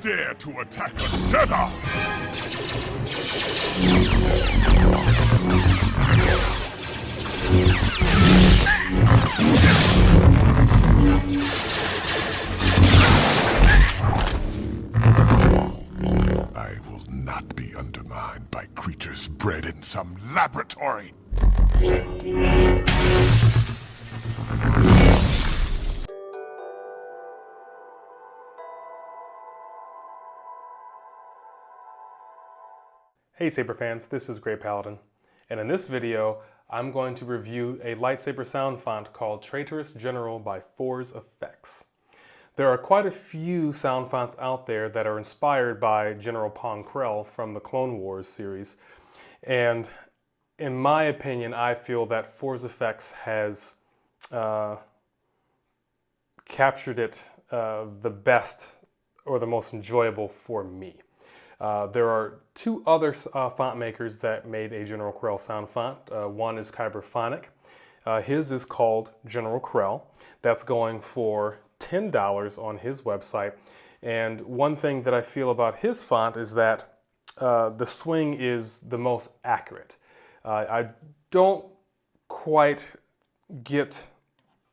dare to attack a Jedi! I will not be undermined by creatures bred in some laboratory. Hey Saber fans, this is graypaladin, and in this video I'm going to review a lightsaber sound font called Traitorous General by Fourzze FX. There are quite a few sound fonts out there that are inspired by General Pong Krell from the Clone Wars series, and in my opinion I feel that Fourzze FX has captured it the best or the most enjoyable for me. There are two other font makers that made a General Krell sound font. One is Kyberphonic. His is called General Krell. That's going for $10 on his website. And one thing that I feel about his font is that the swing is the most accurate. I don't quite get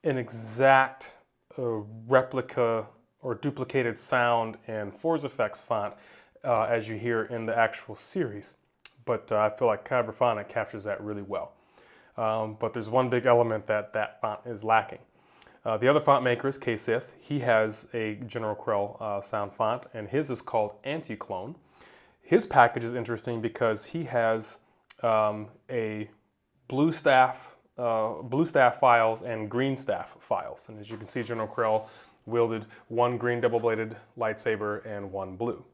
an exact replica or duplicated sound in Fourzze FX font as you hear in the actual series, but I feel like Kyberphonic captures that really well. But there's one big element that font is lacking. The other font maker is Ksith. He has a General Krell sound font, and his is called Anti-Clone. His package is interesting because he has a blue staff files and green staff files, and as you can see, General Krell wielded one green double-bladed lightsaber and one blue.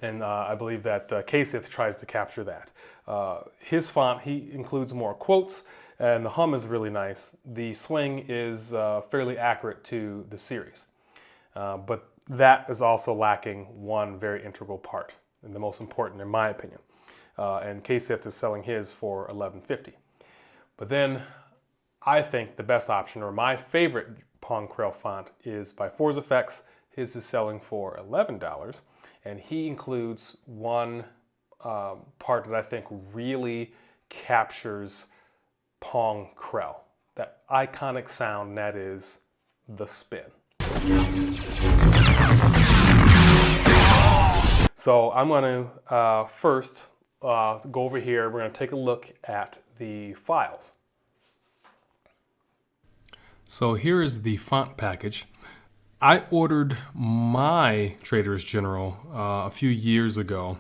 And I believe that Ksith tries to capture that. His font, he includes more quotes, and the hum is really nice. The swing is fairly accurate to the series. But that is also lacking one very integral part, and the most important in my opinion. And Ksith is selling his for $11.50. But then I think the best option, or my favorite Pong Krell font, is by Fourzze FX. His is selling for $11. And he includes one part that I think really captures Pong Krell, that iconic sound, that is the spin. So I'm going to first go over here. We're going to take a look at the files. So here is the font package. I ordered my Traitorous General a few years ago,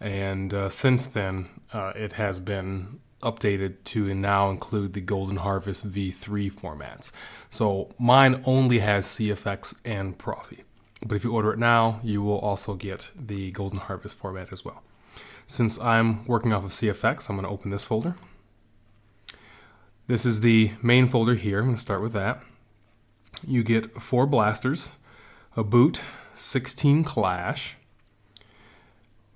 and since then it has been updated to now include the Golden Harvest V3 formats. So mine only has CFX and Profi, but if you order it now, you will also get the Golden Harvest format as well. Since I'm working off of CFX, I'm going to open this folder. This is the main folder here. I'm going to start with that. You get 4 blasters, a boot, 16 clash.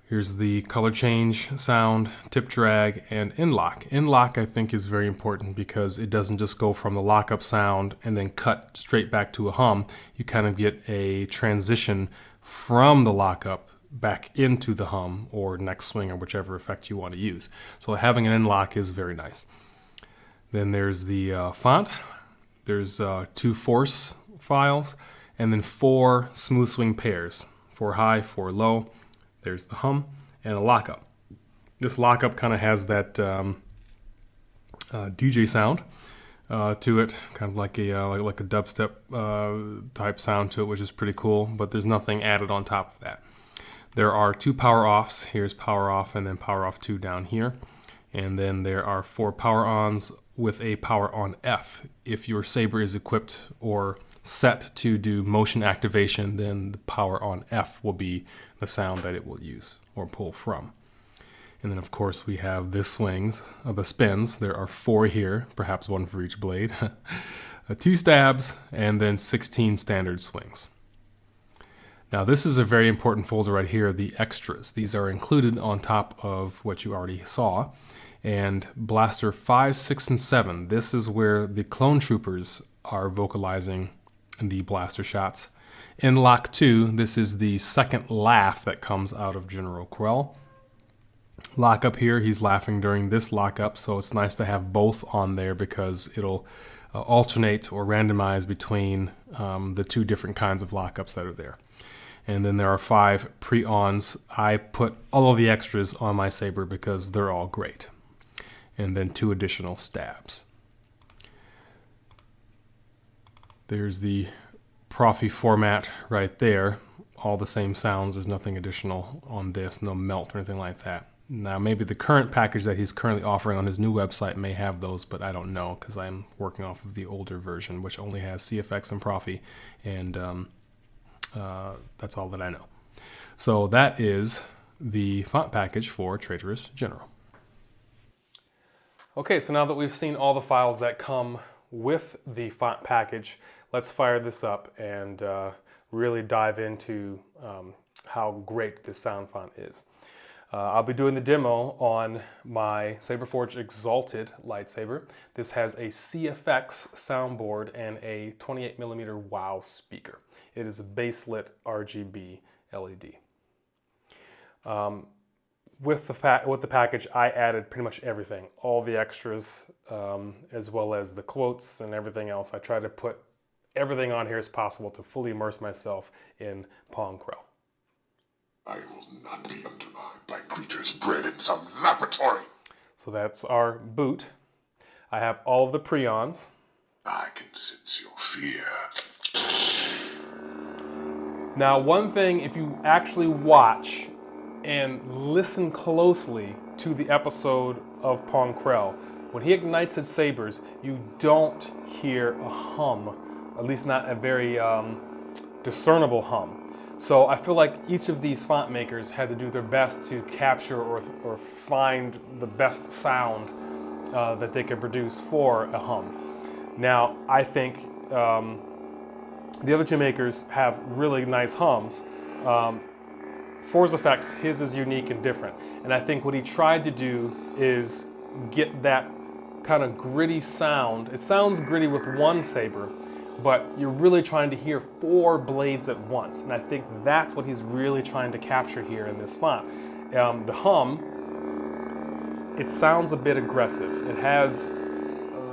Here's the color change, sound, tip drag, and in-lock. In-lock I think is very important because it doesn't just go from the lockup sound and then cut straight back to a hum. You kind of get a transition from the lockup back into the hum or next swing or whichever effect you want to use. So having an in-lock is very nice. Then there's the font. There's 2 force files, and then 4 Smoothswing pairs, 4 high, 4 low. There's the hum and a lockup. This lockup kind of has that DJ sound to it, kind of like a dubstep type sound to it, which is pretty cool. But there's nothing added on top of that. There are 2 power offs. Here's power off, and then power off 2 down here, and then there are 4 power ons with a power on F. If your saber is equipped or set to do motion activation, then the power on F will be the sound that it will use or pull from. And then of course we have the swings, the spins. There are 4 here, perhaps 1 for each blade. 2 stabs, and then 16 standard swings. Now this is a very important folder right here, the extras. These are included on top of what you already saw. And blaster 5, 6, and 7, this is where the clone troopers are vocalizing the blaster shots. In Lock 2, this is the second laugh that comes out of General Krell. Lockup here, he's laughing during this lockup, so it's nice to have both on there because it'll alternate or randomize between the two different kinds of lockups that are there. And then there are 5 pre-ons. I put all of the extras on my saber because they're all great. And then 2 additional stabs. There's the Prophy format right there. All the same sounds. There's nothing additional on this, no melt or anything like that. Now, maybe the current package that he's currently offering on his new website may have those, but I don't know because I'm working off of the older version, which only has CFX and Prophy, and that's all that I know. So that is the font package for Traitorous General. Okay, so now that we've seen all the files that come with the font package, let's fire this up and really dive into how great this sound font is. I'll be doing the demo on my Saberforge Exalted lightsaber. This has a CFX soundboard and a 28mm WOW speaker. It is a baselit RGB LED. With the package, I added pretty much everything, all the extras, as well as the quotes and everything else. I tried to put everything on here as possible to fully immerse myself in Pong Krell. I will not be undermined by creatures bred in some laboratory. So that's our boot. I have all of the preons. I can sense your fear. Now, one thing, if you actually watch and listen closely to the episode of Pong Krell, when he ignites his sabers, you don't hear a hum, at least not a very discernible hum. So I feel like each of these font makers had to do their best to capture or find the best sound that they could produce for a hum. Now, I think the other 2 makers have really nice hums. Fourzze FX, his is unique and different. And I think what he tried to do is get that kind of gritty sound. It sounds gritty with one saber, but you're really trying to hear 4 blades at once. And I think that's what he's really trying to capture here in this font. The hum, it sounds a bit aggressive. It has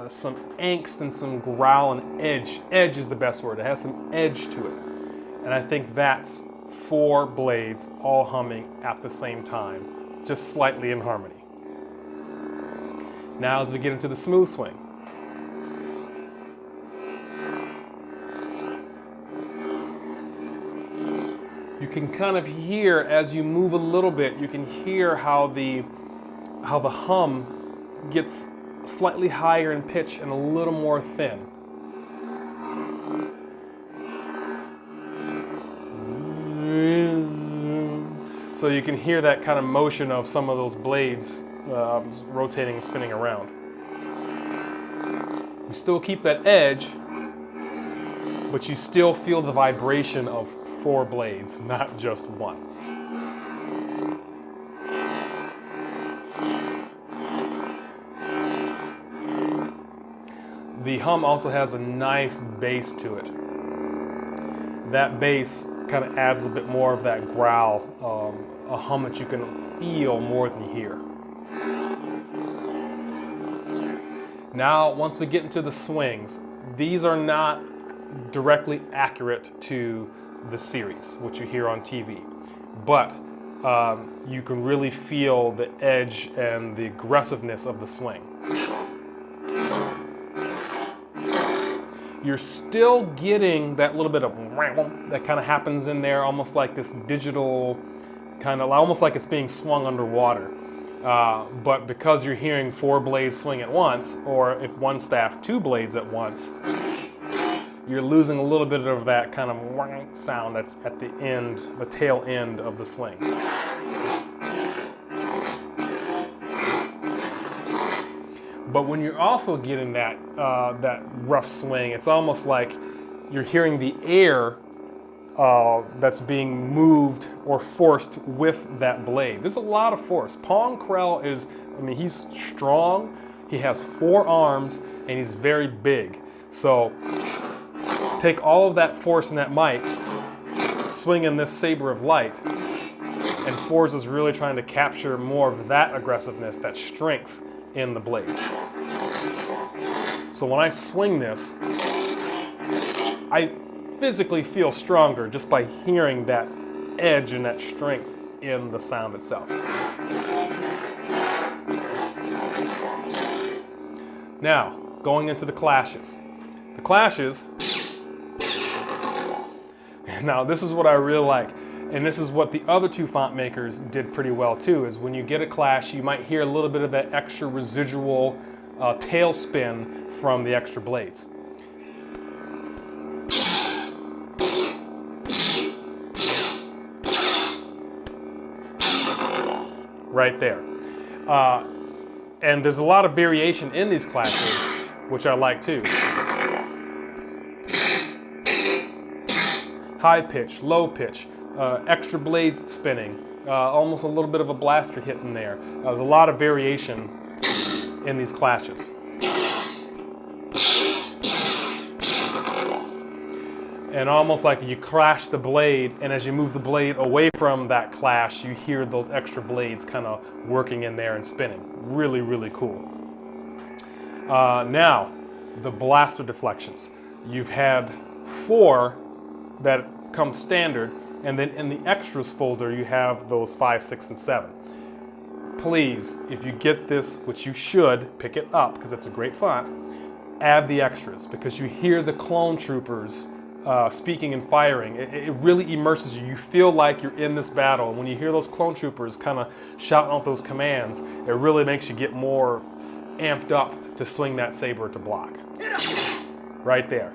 some angst and some growl and edge. Edge is the best word. It has some edge to it. And I think that's 4 blades all humming at the same time, just slightly in harmony. Now as we get into the Smoothswing, you can kind of hear, as you move a little bit, you can hear how the hum gets slightly higher in pitch and a little more thin. So you can hear that kind of motion of some of those blades rotating and spinning around. You still keep that edge, but you still feel the vibration of 4 blades, not just 1. The hum also has a nice bass to it. That bass kind of adds a bit more of that growl, a hum that you can feel more than hear. Now, once we get into the swings, these are not directly accurate to the series, which you hear on TV, but you can really feel the edge and the aggressiveness of the swing. You're still getting that little bit of that kind of happens in there, almost like this digital kind of, almost like it's being swung underwater. But because you're hearing 4 blades swing at once, or if one staff 2 blades at once, you're losing a little bit of that kind of sound that's at the end, the tail end of the swing. But when you're also getting that rough swing, it's almost like you're hearing the air that's being moved or forced with that blade. There's a lot of force. Pong Krell is, I mean, he's strong, he has 4 arms, and he's very big. So take all of that force and that might swinging this saber of light, and Fourzze is really trying to capture more of that aggressiveness, that strength in the blade. So when I swing this, I physically feel stronger just by hearing that edge and that strength in the sound itself. Now, going into the clashes. The clashes, now this is what I really like, and this is what the other two font makers did pretty well too, is when you get a clash, you might hear a little bit of that extra residual tail spin from the extra blades. Right there. And there's a lot of variation in these clashes, which I like too. High pitch, low pitch, extra blades spinning, almost a little bit of a blaster hit in there. There's a lot of variation in these clashes. And almost like you clash the blade, and as you move the blade away from that clash, you hear those extra blades kind of working in there and spinning. Really, really cool. Now, the blaster deflections. You've had 4 that come standard, and then in the extras folder, you have those 5, 6, and 7. Please, if you get this, which you should, pick it up because it's a great font, add the extras because you hear the clone troopers speaking and firing. It really immerses you. You feel like you're in this battle. And when you hear those clone troopers kind of shouting out those commands, it really makes you get more amped up to swing that saber to block. Right there.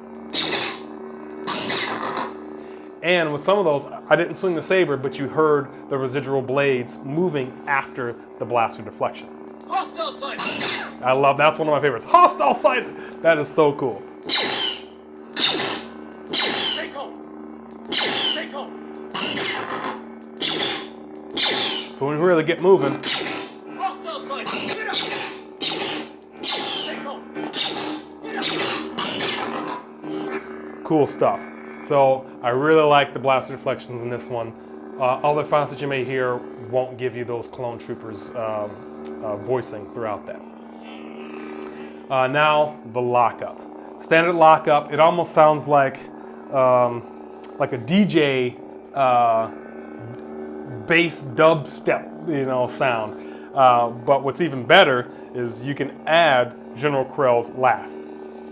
And with some of those, I didn't swing the saber, but you heard the residual blades moving after the blaster deflection. Hostile sight! I love, that's one of my favorites. Hostile sight! That is so cool. Stay calm! Stay calm! So when we really get moving, Hostile sight! Get up! Stay calm! Get up! cool stuff. So I really like the blaster deflections in this one. Other fonts that you may hear won't give you those clone troopers voicing throughout that. Now the lockup. Standard lockup. It almost sounds like a DJ bass dubstep, sound. But what's even better is you can add General Krell's laugh,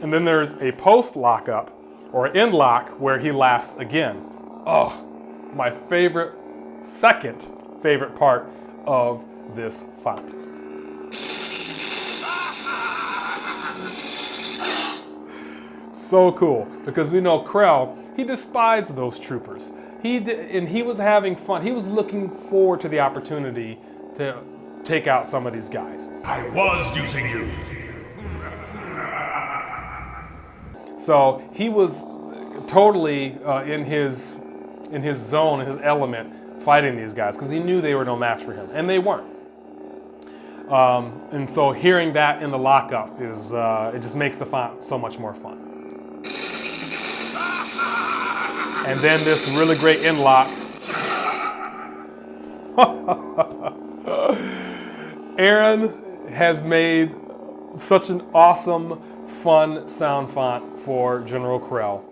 and then there's a post lockup or end lock where he laughs again. Oh, my second favorite part of this font. So cool, because we know Krell, he despised those troopers. And he was having fun. He was looking forward to the opportunity to take out some of these guys. I was using you. So he was totally in his zone, in his element, fighting these guys because he knew they were no match for him, and they weren't. And so hearing that in the lockup is it just makes the font so much more fun. And then this really great end lock. Aaron has made such an awesome, fun sound font for General Krell.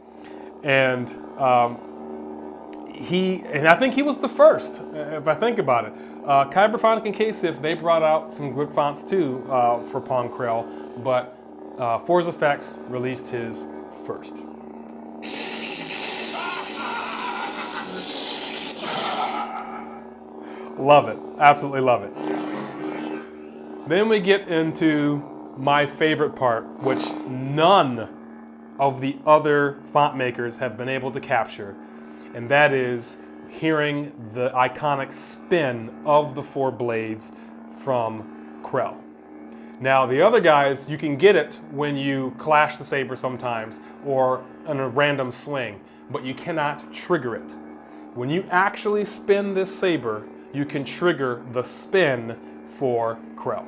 And I think he was the first, if I think about it. Kyber Phonic and K-Sif, they brought out some good fonts too for Pong Krell, but Fourzze FX released his first. Love it, absolutely love it. Then we get into my favorite part, which none of the other font makers have been able to capture, and that is hearing the iconic spin of the 4 blades from Krell. Now the other guys, you can get it when you clash the saber sometimes or in a random swing, but you cannot trigger it. When you actually spin this saber, you can trigger the spin for Krell.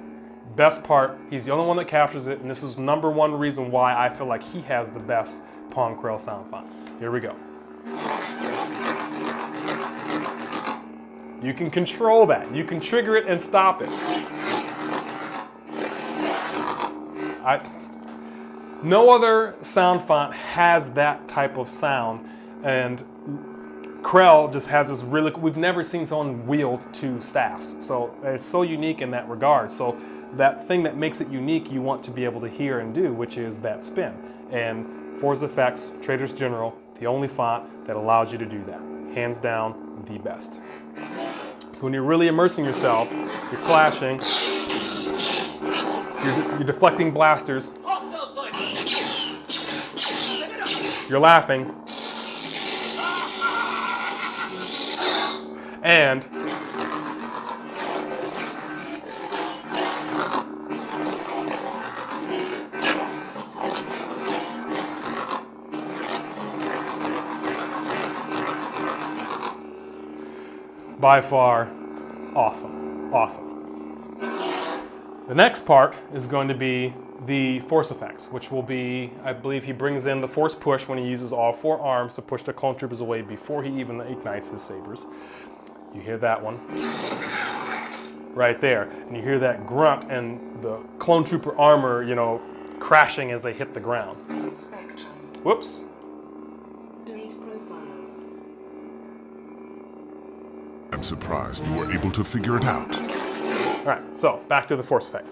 Best part, he's the only one that captures it, and this is #1 reason why I feel like he has the best Pong Krell sound font. Here we go. You can control that. You can trigger it and stop it. No other sound font has that type of sound, and Krell just has this really, we've never seen someone wield two staffs. So it's so unique in that regard. So that thing that makes it unique, you want to be able to hear and do, which is that spin. And Fourzze FX, Traitorous General, the only font that allows you to do that. Hands down, the best. So when you're really immersing yourself, you're clashing, you're deflecting blasters, you're laughing, and by far, awesome, awesome. The next part is going to be the force effects, which will be, I believe he brings in the force push when he uses all four arms to push the clone troopers away before he even ignites his sabers. You hear that one right there, and you hear that grunt and the clone trooper armor, you know, crashing as they hit the ground. Whoops. I'm surprised you were able to figure it out. All right, so back to the force effect.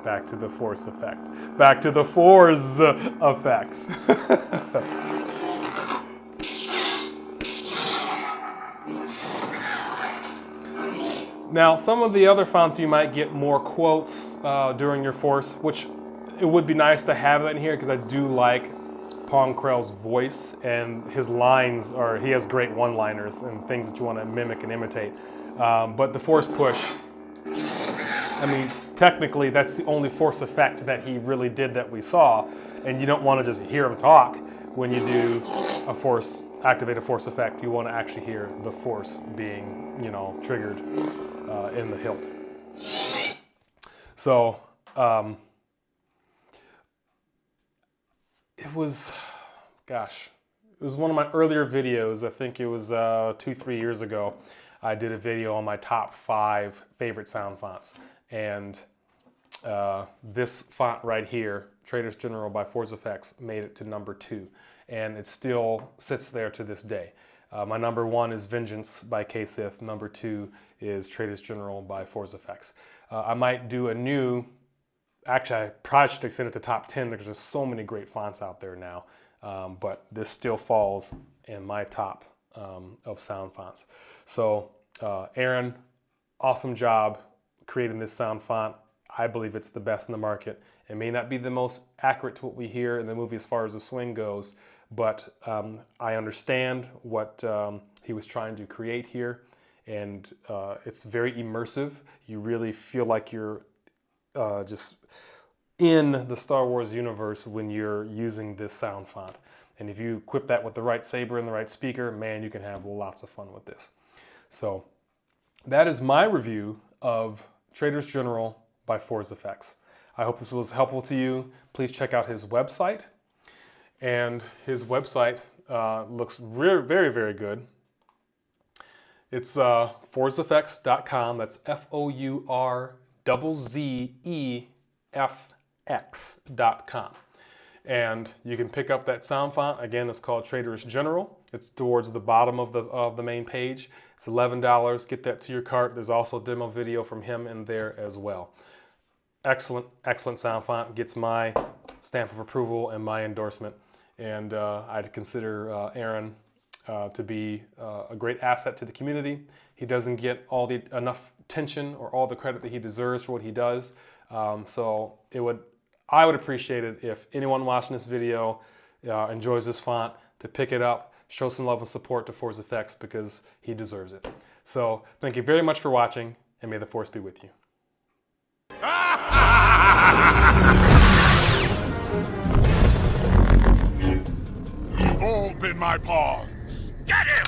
Back to the force effect. Back to the Fourzze effects. Now, some of the other fonts you might get more quotes during your force, which it would be nice to have that in here because I do like Pong Krell's voice, and his lines are, he has great one-liners and things that you want to mimic and imitate. But the force push, I mean, technically that's the only force effect that he really did that we saw, and you don't want to just hear him talk when you do a force, activate a force effect. You want to actually hear the force being, you know, triggered in the hilt. So, it was, gosh, it was one of my earlier videos. I think it was 2-3 years ago. I did a video on my top 5 favorite sound fonts. And this font right here, Traitorous General by Fourzze FX, made it to number 2. And it still sits there to this day. My number 1 is Vengeance by K-Sith. Number 2 is Traitorous General by Fourzze FX. I might do a new, actually I probably should extend it to top 10 because there's so many great fonts out there now. But this still falls in my top of sound fonts. So Aaron, awesome job creating this sound font. I believe it's the best in the market. It may not be the most accurate to what we hear in the movie as far as the swing goes, but I understand what he was trying to create here, and it's very immersive. You really feel like you're just in the Star Wars universe when you're using this sound font. And if you equip that with the right saber and the right speaker, man, you can have lots of fun with this. So that is my review of Traitorous General by Fourzze FX. I hope this was helpful to you. Please check out his website. And his website looks very, very good. It's fourzefx.com. That's FOURZZEFX.com. And you can pick up that sound font. Again, it's called Traitorous General. It's towards the bottom of the main page. It's $11. Get that to your cart. There's also a demo video from him in there as well. Excellent, excellent sound font. Gets my stamp of approval and my endorsement. And I'd consider Aaron to be a great asset to the community. He doesn't get enough attention or all the credit that he deserves for what he does. So I would appreciate it if anyone watching this video enjoys this font to pick it up, show some love and support to Fourzze FX because he deserves it. So thank you very much for watching, and may the Force be with you. You've all been my pawns. Get him!